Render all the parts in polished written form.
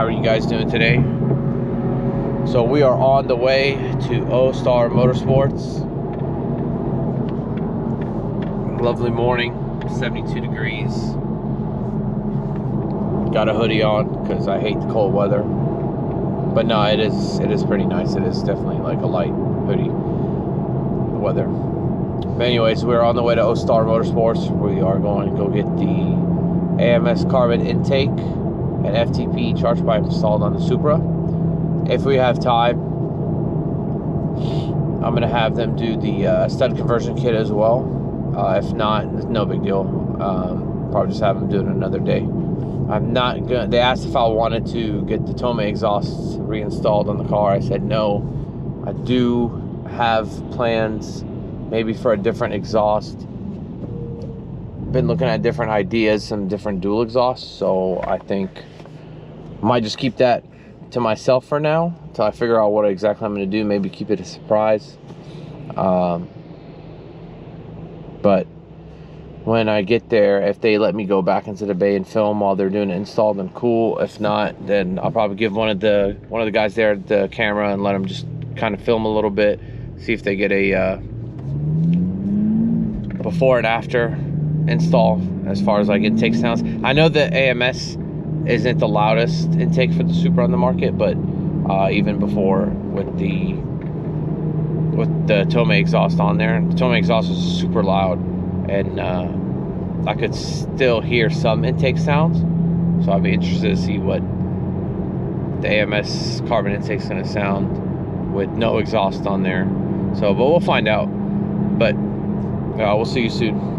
How are you guys doing today? So we are on the way to Ostar Motorsports. Lovely morning, 72 degrees. Got a hoodie on because I hate the cold weather. But no, it is pretty nice. It is definitely like a light hoodie weather. But anyways, we're on the way to Ostar Motorsports. We are going to go get the AMS Carbon intake and FTP charge pipe installed on the Supra. If we have time, I'm going to have them do the stud conversion kit as well. If not, it's no big deal. Probably just have them do it another day. I'm not gonna. They asked if I wanted to get the Tome exhausts reinstalled on the car. I said no. I do have plans, maybe for a different exhaust. Been looking at different ideas, some different dual exhausts. So I think I might just keep that to myself for now until I figure out what exactly I'm going to do. Maybe keep it a surprise. But when I get there, if they let me go back into the bay and film while they're doing it installed, then cool. If not, then I'll probably give one of the guys there the camera and let them just kind of film a little bit, see if they get a before and after install as far as like intake sounds. I know the AMS isn't the loudest intake for the Supra on the market, but even before with the Tome exhaust on there, the Tome exhaust was super loud, and I could still hear some intake sounds. So I'd be interested to see what the AMS Carbon intake is going to sound with no exhaust on there. So, but we'll find out. But we'll see you soon.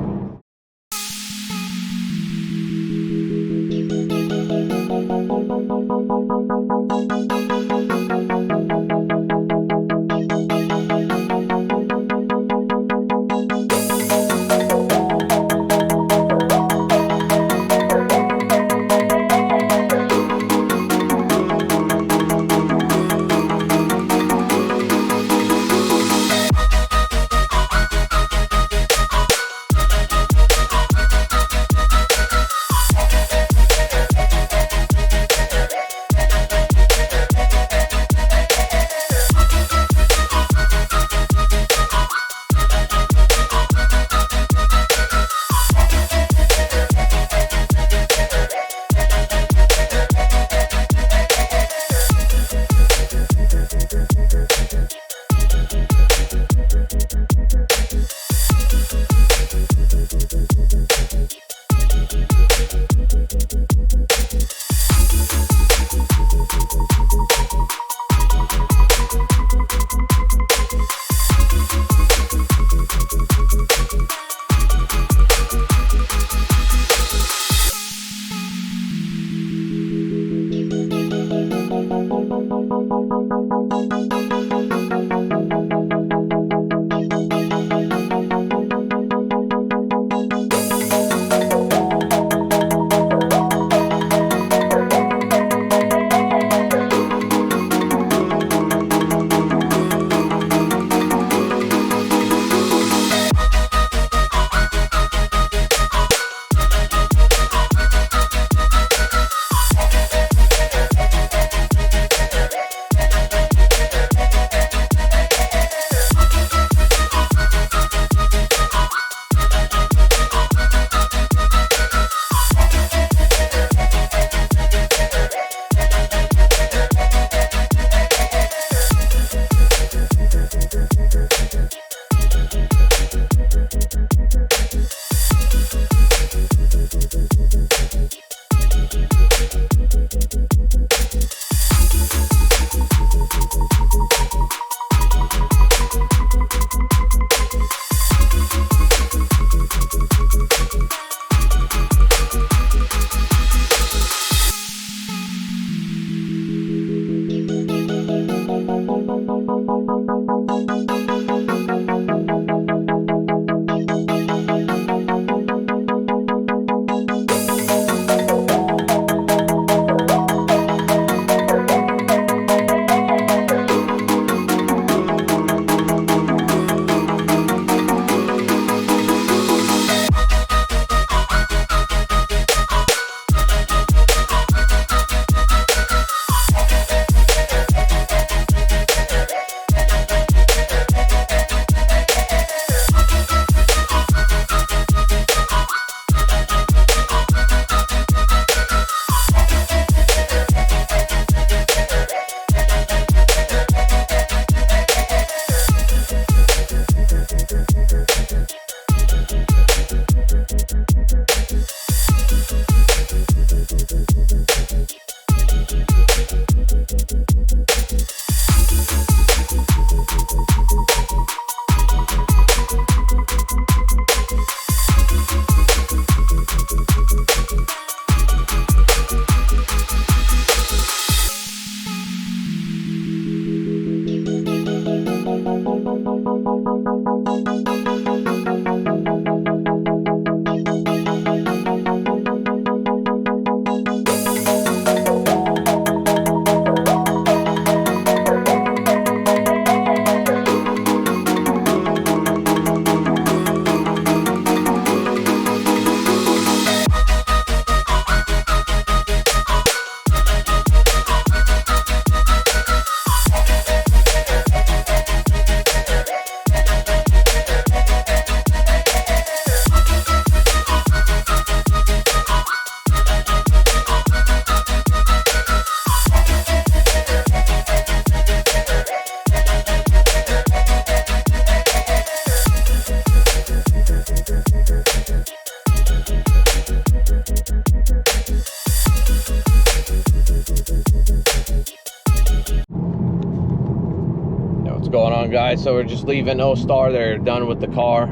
on, guys. So we're just leaving Ostar. They're done with the car.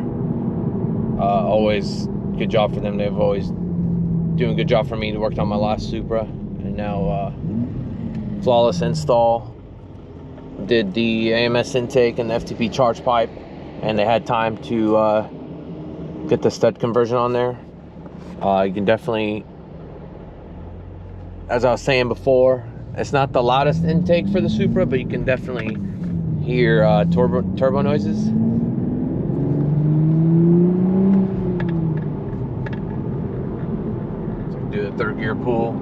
Always good job for them. They've always doing a good job for me. They worked on my last Supra, and now flawless install. Did the AMS intake and the FTP charge pipe, and they had time to get the stud conversion on there. You can definitely, as I was saying before, it's not the loudest intake for the Supra, but you can definitely hear turbo noises. So do a third gear pull.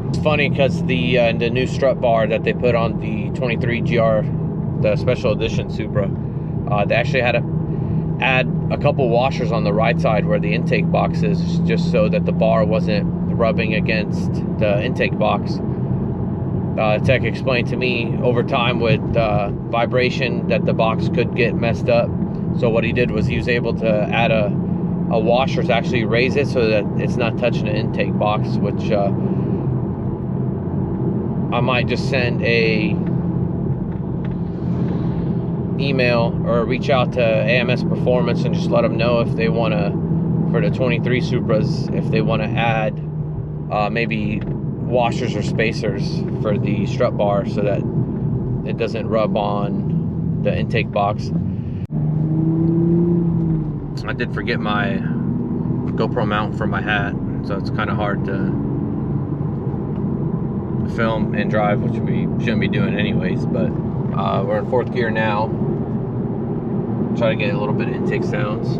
It's funny because the new strut bar that they put on the 23 GR, the special edition Supra, they actually had to add a couple washers on the right side where the intake box is, just so that the bar wasn't rubbing against the intake box. Tech explained to me over time with vibration that the box could get messed up. So what he did was he was able to add a washer to actually raise it so that it's not touching the intake box, which I might just send a email or reach out to AMS Performance and just let them know if they want to, for the 23 Supras, if they want to add maybe washers or spacers for the strut bar so that it doesn't rub on the intake box. I did forget my GoPro mount for my hat, so it's kind of hard to film and drive, which we shouldn't be doing anyways, but we're in fourth gear now. Try to get a little bit of intake sounds.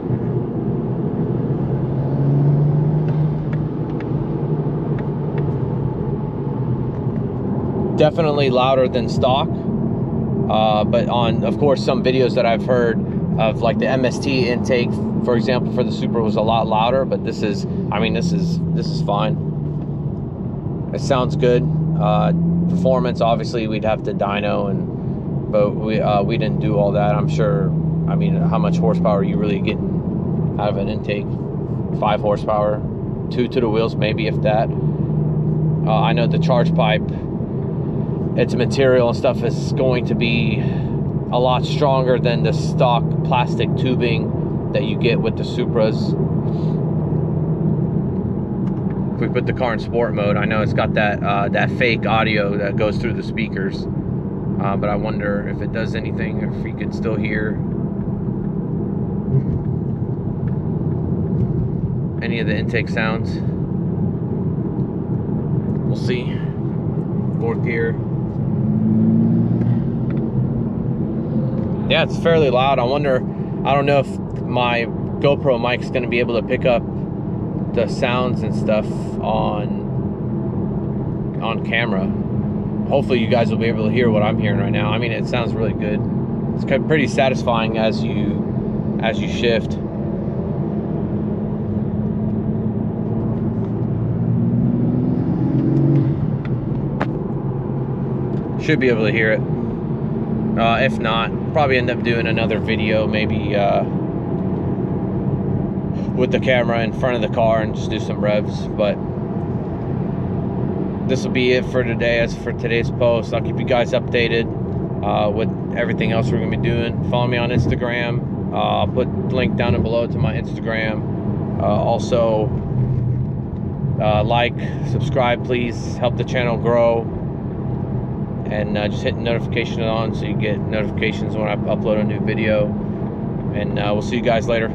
Definitely louder than stock, but on, of course, some videos that I've heard of, like the MST intake, for example, for the Supra was a lot louder, but this is, I mean, this is fine. It sounds good. Performance, obviously we'd have to dyno, but we didn't do all that. I'm sure, I mean, how much horsepower are you really getting out of an intake? 5 horsepower, 2 to the wheels, maybe, if that. I know the charge pipe, its material and stuff is going to be a lot stronger than the stock plastic tubing that you get with the Supras. If we put the car in sport mode, I know it's got that fake audio that goes through the speakers, but I wonder if it does anything, if you can still hear any of the intake sounds. We'll see. Fourth gear. Yeah, it's fairly loud. I wonder, I don't know if my GoPro mic's going to be able to pick up the sounds and stuff on camera. Hopefully you guys will be able to hear what I'm hearing right now. I mean, it sounds really good. It's pretty satisfying as you shift. Should be able to hear it. If not, probably end up doing another video, maybe with the camera in front of the car and just do some revs. But this will be it for today. As for today's post, I'll keep you guys updated with everything else we're gonna be doing. Follow me on Instagram. I'll put the link down below to my Instagram. Also, like, subscribe, please. Help the channel grow. And just hit the notification on so you get notifications when I upload a new video. And we'll see you guys later.